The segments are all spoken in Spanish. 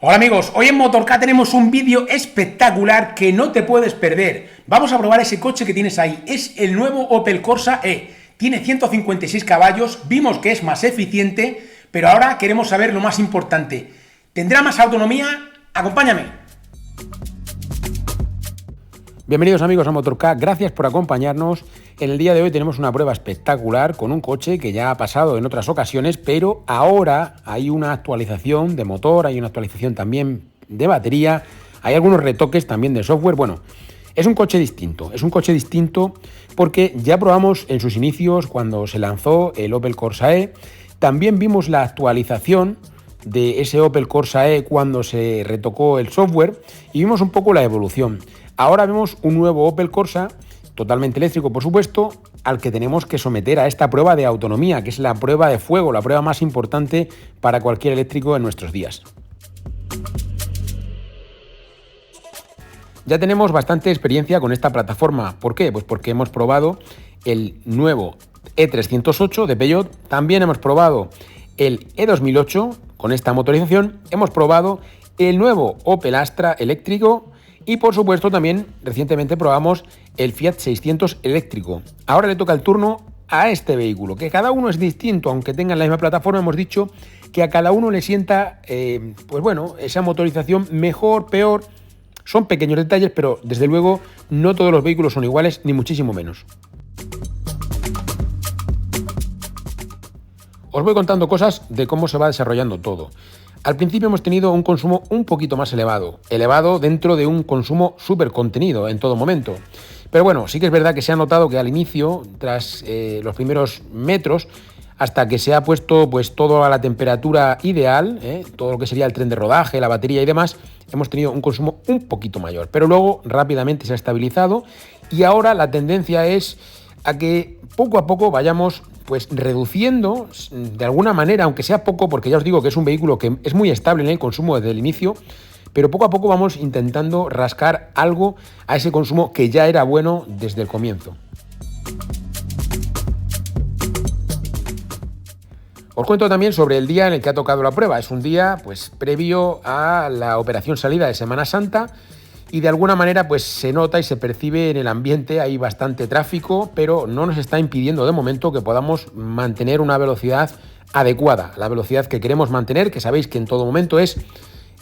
Hola amigos, hoy en Motork tenemos un vídeo espectacular que no te puedes perder. Vamos a probar ese coche que tienes ahí, es el nuevo Opel Corsa E. Tiene 156 caballos, vimos que es más eficiente, pero ahora queremos saber lo más importante. ¿Tendrá más autonomía? Acompáñame. Bienvenidos amigos a Motork, gracias por acompañarnos. En el día de hoy tenemos una prueba espectacular con un coche que ya ha pasado en otras ocasiones, pero ahora hay una actualización de motor, hay una actualización también de batería, hay algunos retoques también de software. Bueno, es un coche distinto porque ya probamos en sus inicios cuando se lanzó el Opel Corsa E, también vimos la actualización de ese Opel Corsa E cuando se retocó el software y vimos un poco la evolución. Ahora vemos un nuevo Opel Corsa, totalmente eléctrico por supuesto, al que tenemos que someter a esta prueba de autonomía, que es la prueba de fuego, la prueba más importante para cualquier eléctrico en nuestros días. Ya tenemos bastante experiencia con esta plataforma. ¿Por qué? Pues porque hemos probado el nuevo E308 de Peugeot, también hemos probado el E2008 con esta motorización, hemos probado el nuevo Opel Astra eléctrico y por supuesto también recientemente probamos el Fiat 600 eléctrico. Ahora le toca el turno a este vehículo, que cada uno es distinto, aunque tengan la misma plataforma. Hemos dicho que a cada uno le sienta, pues bueno, esa motorización mejor, peor. Son pequeños detalles, pero desde luego no todos los vehículos son iguales, ni muchísimo menos. Os voy contando cosas de cómo se va desarrollando todo. Al principio hemos tenido un consumo un poquito más elevado dentro de un consumo súper contenido en todo momento. Pero bueno, sí que es verdad que se ha notado que al inicio, tras los primeros metros, hasta que se ha puesto pues todo a la temperatura ideal, todo lo que sería el tren de rodaje, la batería y demás, hemos tenido un consumo un poquito mayor. Pero luego rápidamente se ha estabilizado y ahora la tendencia es a que poco a poco vayamos pues reduciendo de alguna manera, aunque sea poco, porque ya os digo que es un vehículo que es muy estable en el consumo desde el inicio, pero poco a poco vamos intentando rascar algo a ese consumo que ya era bueno desde el comienzo. Os cuento también sobre el día en el que ha tocado la prueba. Es un día pues previo a la operación salida de Semana Santa y de alguna manera pues se nota y se percibe en el ambiente, hay bastante tráfico, pero no nos está impidiendo de momento que podamos mantener una velocidad adecuada, la velocidad que queremos mantener, que sabéis que en todo momento es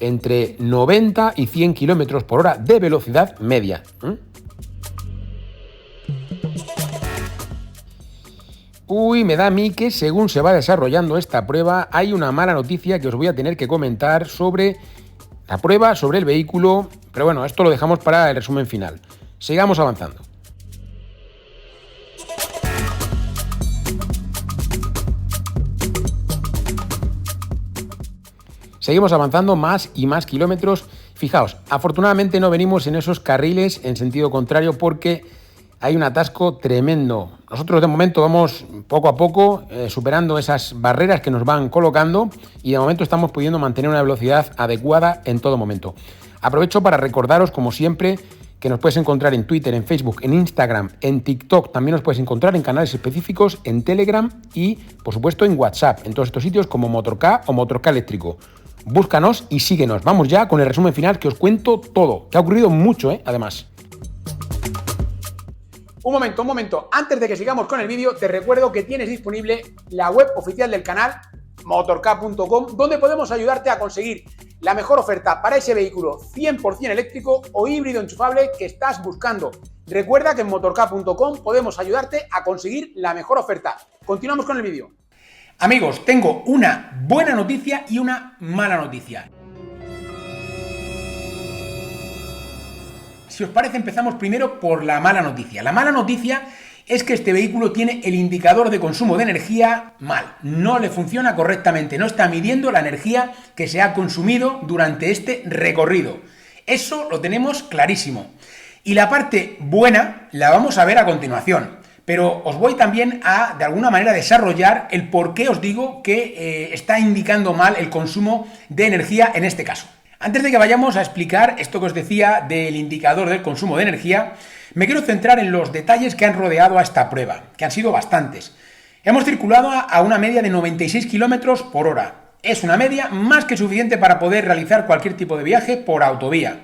entre 90 y 100 km por hora de velocidad media. Uy, me da a mí que según se va desarrollando esta prueba hay una mala noticia que os voy a tener que comentar sobre la prueba, sobre el vehículo, pero bueno, esto lo dejamos para el resumen final. Sigamos avanzando. Seguimos avanzando más y más kilómetros. Fijaos, afortunadamente no venimos en esos carriles en sentido contrario porque hay un atasco tremendo. Nosotros de momento vamos poco a poco superando esas barreras que nos van colocando y de momento estamos pudiendo mantener una velocidad adecuada en todo momento. Aprovecho para recordaros, como siempre, que nos puedes encontrar en Twitter, en Facebook, en Instagram, en TikTok. También nos puedes encontrar en canales específicos, en Telegram y, por supuesto, en WhatsApp. En todos estos sitios como Motork o Motork Eléctrico. Búscanos y síguenos. Vamos ya con el resumen final que os cuento todo. Que ha ocurrido mucho, además. Un momento. Antes de que sigamos con el vídeo, te recuerdo que tienes disponible la web oficial del canal, motork.com, donde podemos ayudarte a conseguir la mejor oferta para ese vehículo 100% eléctrico o híbrido enchufable que estás buscando. Recuerda que en motork.com podemos ayudarte a conseguir la mejor oferta. Continuamos con el vídeo. Amigos, tengo una buena noticia y una mala noticia. Si os parece, empezamos primero por la mala noticia. La mala noticia es que este vehículo tiene el indicador de consumo de energía mal. No le funciona correctamente, no está midiendo la energía que se ha consumido durante este recorrido. Eso lo tenemos clarísimo. Y la parte buena la vamos a ver a continuación. Pero os voy también a, de alguna manera, desarrollar el por qué os digo que está indicando mal el consumo de energía en este caso. Antes de que vayamos a explicar esto que os decía del indicador del consumo de energía, me quiero centrar en los detalles que han rodeado a esta prueba, que han sido bastantes. Hemos circulado a una media de 96 km por hora. Es una media más que suficiente para poder realizar cualquier tipo de viaje por autovía.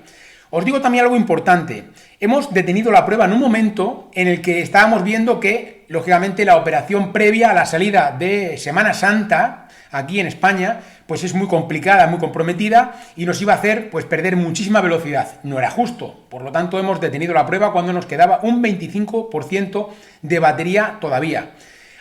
Os digo también algo importante. Hemos detenido la prueba en un momento en el que estábamos viendo que, lógicamente, la operación previa a la salida de Semana Santa, aquí en España, pues es muy complicada, muy comprometida y nos iba a hacer pues perder muchísima velocidad. No era justo. Por lo tanto, hemos detenido la prueba cuando nos quedaba un 25% de batería todavía.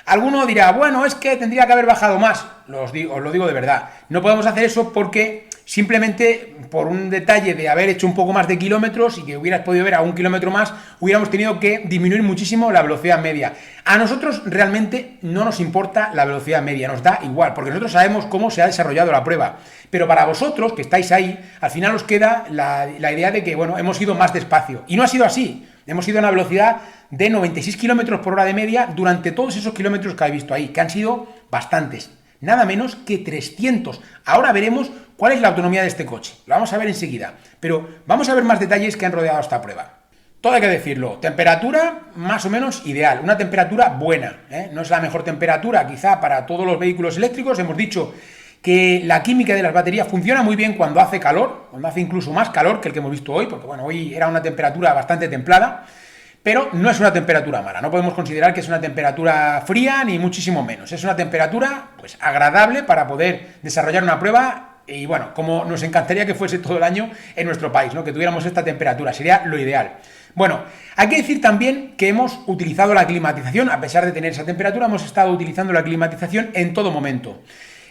Alguno dirá, bueno, es que tendría que haber bajado más. Os lo digo de verdad. No podemos hacer eso porque simplemente por un detalle de haber hecho un poco más de kilómetros y que hubieras podido ver a 1 kilómetro más, hubiéramos tenido que disminuir muchísimo la velocidad media. A nosotros realmente no nos importa la velocidad media, nos da igual, porque nosotros sabemos cómo se ha desarrollado la prueba. Pero para vosotros, que estáis ahí, al final os queda la idea de que, bueno, hemos ido más despacio. Y no ha sido así. Hemos ido a una velocidad de 96 kilómetros por hora de media durante todos esos kilómetros que habéis visto ahí, que han sido bastantes. Nada menos que 300. Ahora veremos cuál es la autonomía de este coche. Lo vamos a ver enseguida. Pero vamos a ver más detalles que han rodeado esta prueba. Todo hay que decirlo. Temperatura más o menos ideal. Una temperatura buena. No es la mejor temperatura quizá para todos los vehículos eléctricos. Hemos dicho que la química de las baterías funciona muy bien cuando hace calor, cuando hace incluso más calor que el que hemos visto hoy, porque bueno, hoy era una temperatura bastante templada, pero no es una temperatura mala, no podemos considerar que es una temperatura fría ni muchísimo menos, es una temperatura pues agradable para poder desarrollar una prueba y bueno, como nos encantaría que fuese todo el año en nuestro país, ¿no? Que tuviéramos esta temperatura, sería lo ideal. Bueno, hay que decir también que hemos utilizado la climatización, a pesar de tener esa temperatura, hemos estado utilizando la climatización en todo momento.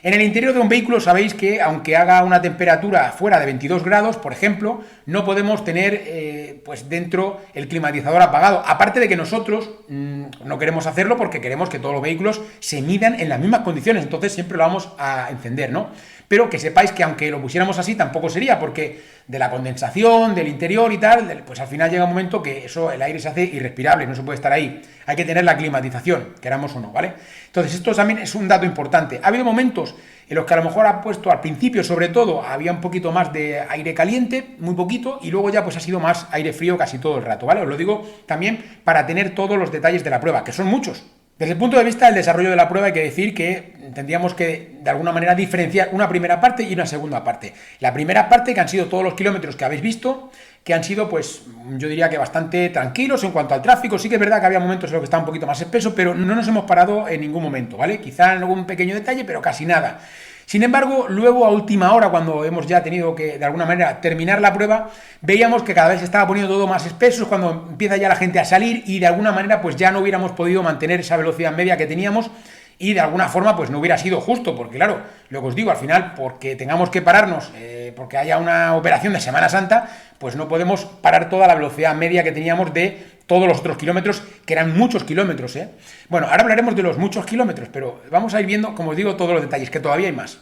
En el interior de un vehículo sabéis que aunque haga una temperatura fuera de 22 grados, por ejemplo, no podemos tener pues dentro el climatizador apagado. Aparte de que nosotros no queremos hacerlo porque queremos que todos los vehículos se midan en las mismas condiciones, entonces siempre lo vamos a encender, ¿no? Pero que sepáis que aunque lo pusiéramos así tampoco sería, porque de la condensación, del interior y tal, pues al final llega un momento que eso, el aire se hace irrespirable, no se puede estar ahí. Hay que tener la climatización, queramos o no, ¿vale? Entonces esto también es un dato importante. Ha habido momentos en los que a lo mejor ha puesto al principio, sobre todo, había un poquito más de aire caliente, muy poquito, y luego ya pues ha sido más aire frío casi todo el rato, ¿vale? Os lo digo también para tener todos los detalles de la prueba, que son muchos. Desde el punto de vista del desarrollo de la prueba hay que decir que tendríamos que de alguna manera diferenciar una primera parte y una segunda parte. La primera parte, que han sido todos los kilómetros que habéis visto, que han sido pues yo diría que bastante tranquilos en cuanto al tráfico. Sí que es verdad que había momentos en los que estaba un poquito más espeso, pero no nos hemos parado en ningún momento, ¿vale? Quizá en algún pequeño detalle, pero casi nada. Sin embargo, luego a última hora, cuando hemos ya tenido que, de alguna manera, terminar la prueba, veíamos que cada vez se estaba poniendo todo más espeso, cuando empieza ya la gente a salir y de alguna manera pues ya no hubiéramos podido mantener esa velocidad media que teníamos y de alguna forma pues no hubiera sido justo, porque claro, lo que os digo, al final, porque tengamos que pararnos, porque haya una operación de Semana Santa, pues no podemos parar toda la velocidad media que teníamos de todos los otros kilómetros, que eran muchos kilómetros, ¿eh? Bueno, ahora hablaremos de los muchos kilómetros, pero vamos a ir viendo, como os digo, todos los detalles, que todavía hay más.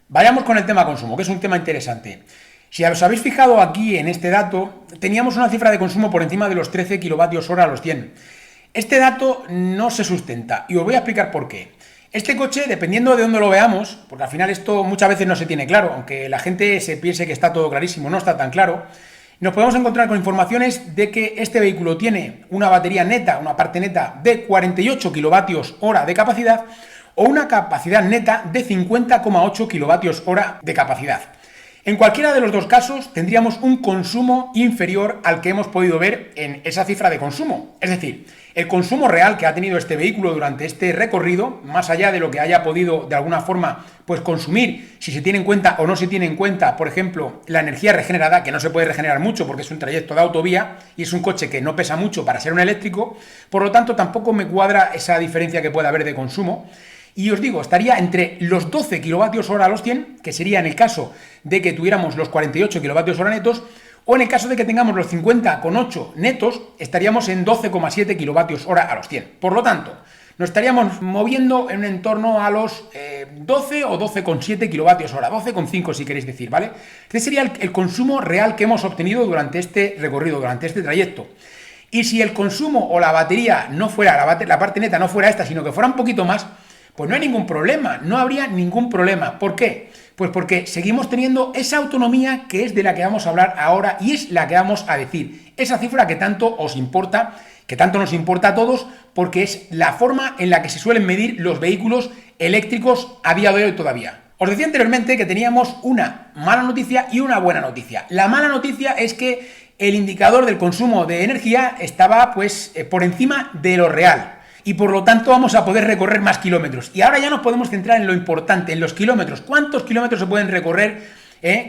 Vayamos con el tema consumo, que es un tema interesante. Si os habéis fijado aquí en este dato, teníamos una cifra de consumo por encima de los 13 kilovatios hora a los 100. Este dato no se sustenta, y os voy a explicar por qué. Este coche, dependiendo de dónde lo veamos, porque al final esto muchas veces no se tiene claro, aunque la gente se piense que está todo clarísimo, no está tan claro, nos podemos encontrar con informaciones de que este vehículo tiene una batería neta, una parte neta de 48 kilovatios hora de capacidad o una capacidad neta de 50,8 kilovatios hora de capacidad. En cualquiera de los dos casos tendríamos un consumo inferior al que hemos podido ver en esa cifra de consumo. Es decir, el consumo real que ha tenido este vehículo durante este recorrido, más allá de lo que haya podido de alguna forma pues consumir, si se tiene en cuenta o no se tiene en cuenta, por ejemplo, la energía regenerada, que no se puede regenerar mucho porque es un trayecto de autovía y es un coche que no pesa mucho para ser un eléctrico, por lo tanto tampoco me cuadra esa diferencia que pueda haber de consumo. Y os digo, estaría entre los 12 kilovatios hora a los 100, que sería en el caso de que tuviéramos los 48 kilovatios hora netos, o en el caso de que tengamos los 50,8 netos, estaríamos en 12,7 kilovatios hora a los 100. Por lo tanto, nos estaríamos moviendo en un entorno a los 12 o 12,7 kilovatios hora, 12,5 si queréis decir, ¿vale? Este sería el consumo real que hemos obtenido durante este recorrido, durante este trayecto. Y si el consumo o la batería no fuera, la parte neta no fuera esta, sino que fuera un poquito más, pues no hay ningún problema, no habría ningún problema. ¿Por qué? Pues porque seguimos teniendo esa autonomía que es de la que vamos a hablar ahora y es la que vamos a decir. Esa cifra que tanto os importa, que tanto nos importa a todos, porque es la forma en la que se suelen medir los vehículos eléctricos a día de hoy todavía. Os decía anteriormente que teníamos una mala noticia y una buena noticia. La mala noticia es que el indicador del consumo de energía estaba pues por encima de lo real y por lo tanto vamos a poder recorrer más kilómetros. Y ahora ya nos podemos centrar en lo importante, en los kilómetros. ¿Cuántos kilómetros se pueden recorrer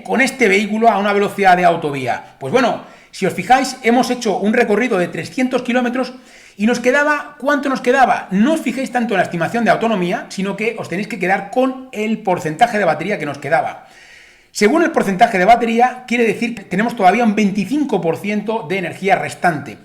con este vehículo a una velocidad de autovía? Pues bueno, si os fijáis, hemos hecho un recorrido de 300 kilómetros y nos quedaba, ¿cuánto nos quedaba? No os fijéis tanto en la estimación de autonomía, sino que os tenéis que quedar con el porcentaje de batería que nos quedaba. Según el porcentaje de batería, quiere decir que tenemos todavía un 25% de energía restante.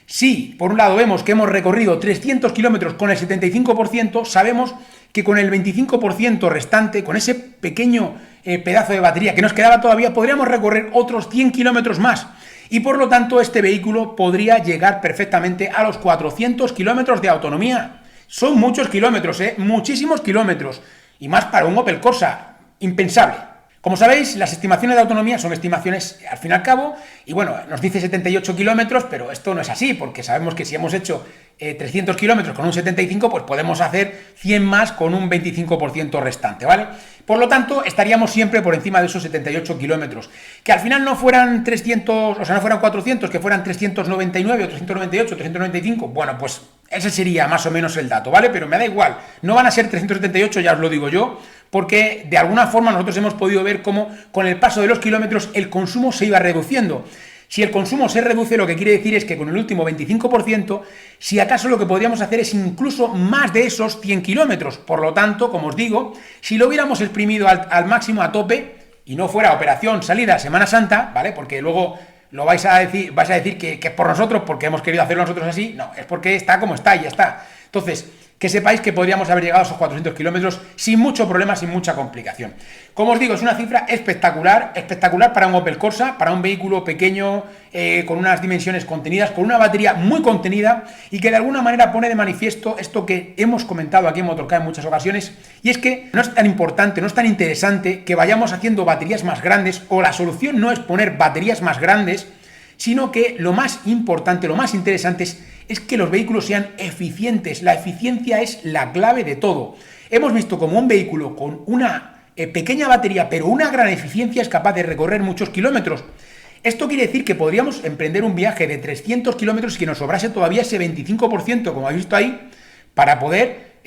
Si, por un lado, vemos que hemos recorrido 300 kilómetros con el 75%, sabemos que con el 25% restante, con ese pequeño pedazo de batería que nos quedaba todavía, podríamos recorrer otros 100 kilómetros más. Y por lo tanto, este vehículo podría llegar perfectamente a los 400 kilómetros de autonomía. Son muchos kilómetros, muchísimos kilómetros. Y más para un Opel Corsa, impensable. Como sabéis, las estimaciones de autonomía son estimaciones al fin y al cabo, y bueno, nos dice 78 kilómetros, pero esto no es así, porque sabemos que si hemos hecho 300 kilómetros con un 75, pues podemos hacer 100 más con un 25% restante, ¿vale? Por lo tanto, estaríamos siempre por encima de esos 78 kilómetros. Que al final no fueran 300, o sea, no fueran 400, que fueran 399 o 398, 395, bueno, pues ese sería más o menos el dato, ¿vale? Pero me da igual, no van a ser 378, ya os lo digo yo, porque de alguna forma nosotros hemos podido ver cómo con el paso de los kilómetros el consumo se iba reduciendo. Si el consumo se reduce, lo que quiere decir es que con el último 25%, si acaso lo que podríamos hacer es incluso más de esos 100 kilómetros. Por lo tanto, como os digo, si lo hubiéramos exprimido al máximo, a tope, y no fuera operación salida Semana Santa, ¿vale? Porque luego lo vais a decir que es por nosotros, porque hemos querido hacerlo nosotros así. No, es porque está como está y ya está. Entonces, que sepáis que podríamos haber llegado a esos 400 kilómetros sin mucho problema, sin mucha complicación. Como os digo, es una cifra espectacular, espectacular para un Opel Corsa, para un vehículo pequeño, con unas dimensiones contenidas, con una batería muy contenida y que de alguna manera pone de manifiesto esto que hemos comentado aquí en Motorcar en muchas ocasiones, y es que no es tan importante, no es tan interesante que vayamos haciendo baterías más grandes, o la solución no es poner baterías más grandes, sino que lo más importante, lo más interesante es que los vehículos sean eficientes. La eficiencia es la clave de todo. Hemos visto como un vehículo con una pequeña batería, pero una gran eficiencia, es capaz de recorrer muchos kilómetros. Esto quiere decir que podríamos emprender un viaje de 300 kilómetros y que nos sobrase todavía ese 25%, como habéis visto ahí, para poder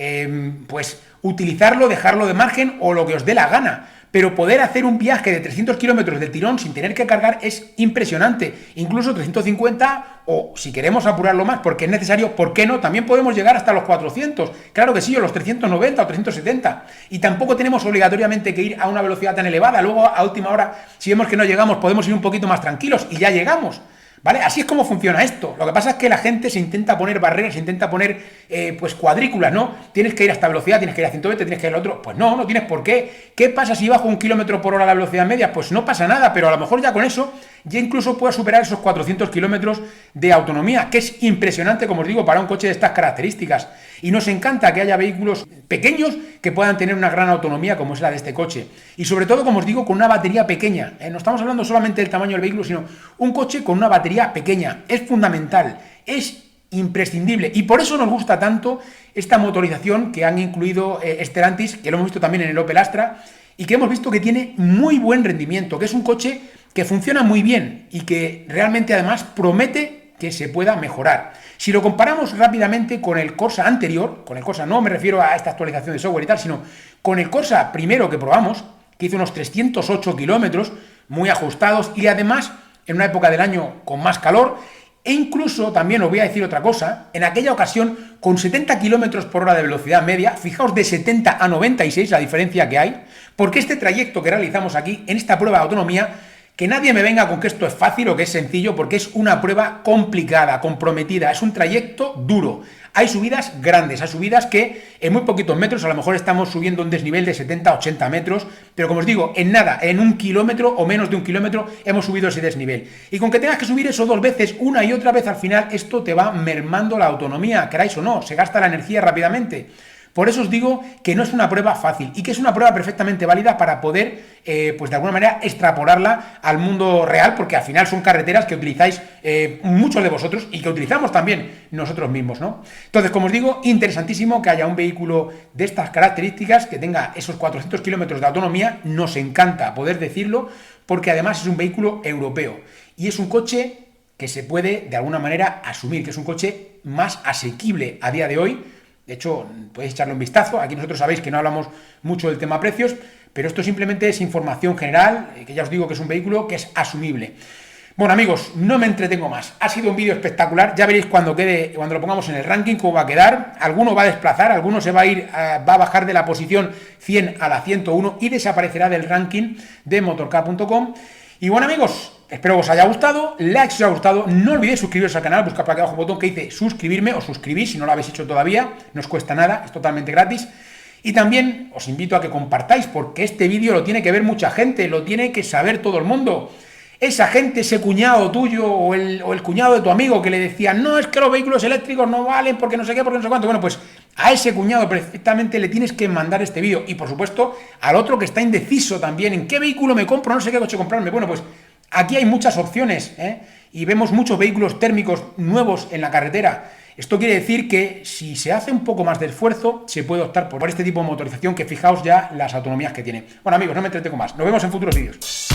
pues utilizarlo, dejarlo de margen o lo que os dé la gana. Pero poder hacer un viaje de 300 kilómetros del tirón sin tener que cargar es impresionante. Incluso 350, o si queremos apurarlo más porque es necesario, ¿por qué no? También podemos llegar hasta los 400. Claro que sí, o los 390 o 370. Y tampoco tenemos obligatoriamente que ir a una velocidad tan elevada. Luego, a última hora, si vemos que no llegamos, podemos ir un poquito más tranquilos y ya llegamos. ¿Vale? Así es como funciona esto. Lo que pasa es que la gente se intenta poner barreras, se intenta poner pues cuadrículas, ¿no? Tienes que ir a esta velocidad, tienes que ir a 120, tienes que ir al otro. Pues no, no tienes por qué. ¿Qué pasa si bajo 1 kilómetro por hora la velocidad media? Pues no pasa nada, pero a lo mejor ya con eso ya incluso puedes superar esos 400 kilómetros de autonomía, que es impresionante, como os digo, para un coche de estas características. Y nos encanta que haya vehículos pequeños que puedan tener una gran autonomía como es la de este coche. Y sobre todo, como os digo, con una batería pequeña. No estamos hablando solamente del tamaño del vehículo, sino un coche con una batería pequeña. Es fundamental, es imprescindible. Y por eso nos gusta tanto esta motorización que han incluido Stellantis, que lo hemos visto también en el Opel Astra, y que hemos visto que tiene muy buen rendimiento, que es un coche que funciona muy bien y que realmente además promete que se pueda mejorar. Si lo comparamos rápidamente con el Corsa anterior, con el Corsa, no me refiero a esta actualización de software y tal, sino con el Corsa primero que probamos, que hizo unos 308 kilómetros, muy ajustados y además en una época del año con más calor, e incluso, también os voy a decir otra cosa, en aquella ocasión con 70 kilómetros por hora de velocidad media, fijaos de 70 a 96 la diferencia que hay, porque este trayecto que realizamos aquí en esta prueba de autonomía, que nadie me venga con que esto es fácil o que es sencillo, porque es una prueba complicada, comprometida, es un trayecto duro. Hay subidas grandes, hay subidas que en muy poquitos metros, a lo mejor estamos subiendo un desnivel de 70-80 metros, pero como os digo, en nada, en 1 kilómetro o menos de 1 kilómetro hemos subido ese desnivel. Y con que tengas que subir eso 2 veces, una y otra vez, al final esto te va mermando la autonomía, queráis o no, se gasta la energía rápidamente. Por eso os digo que no es una prueba fácil y que es una prueba perfectamente válida para poder, pues de alguna manera, extrapolarla al mundo real, porque al final son carreteras que utilizáis muchos de vosotros y que utilizamos también nosotros mismos, ¿no? Entonces, como os digo, interesantísimo que haya un vehículo de estas características, que tenga esos 400 kilómetros de autonomía. Nos encanta poder decirlo, porque además es un vehículo europeo y es un coche que se puede de alguna manera asumir, que es un coche más asequible a día de hoy. De hecho, podéis echarle un vistazo. Aquí nosotros sabéis que no hablamos mucho del tema precios, pero esto simplemente es información general, que ya os digo que es un vehículo que es asumible. Bueno, amigos, no me entretengo más. Ha sido un vídeo espectacular. Ya veréis cuando lo pongamos en el ranking cómo va a quedar. Alguno va a desplazar, alguno se va a ir, va a bajar de la posición 100 a la 101 y desaparecerá del ranking de motorcar.com. Y bueno, amigos, espero que os haya gustado, like si os ha gustado, no olvidéis suscribiros al canal, buscad por aquí abajo un botón que dice suscribirme o suscribís si no lo habéis hecho todavía, no os cuesta nada, es totalmente gratis. Y también os invito a que compartáis, porque este vídeo lo tiene que ver mucha gente, lo tiene que saber todo el mundo. Esa gente, ese cuñado tuyo o el cuñado de tu amigo que le decía, no, es que los vehículos eléctricos no valen porque no sé qué, porque no sé cuánto. Bueno, pues a ese cuñado perfectamente le tienes que mandar este vídeo. Y por supuesto, al otro que está indeciso también, ¿en qué vehículo me compro? No sé qué coche comprarme. Bueno, pues aquí hay muchas opciones, y vemos muchos vehículos térmicos nuevos en la carretera. Esto quiere decir que si se hace un poco más de esfuerzo, se puede optar por este tipo de motorización, que fijaos ya las autonomías que tiene. Bueno, amigos, no me entretengo más. Nos vemos en futuros vídeos.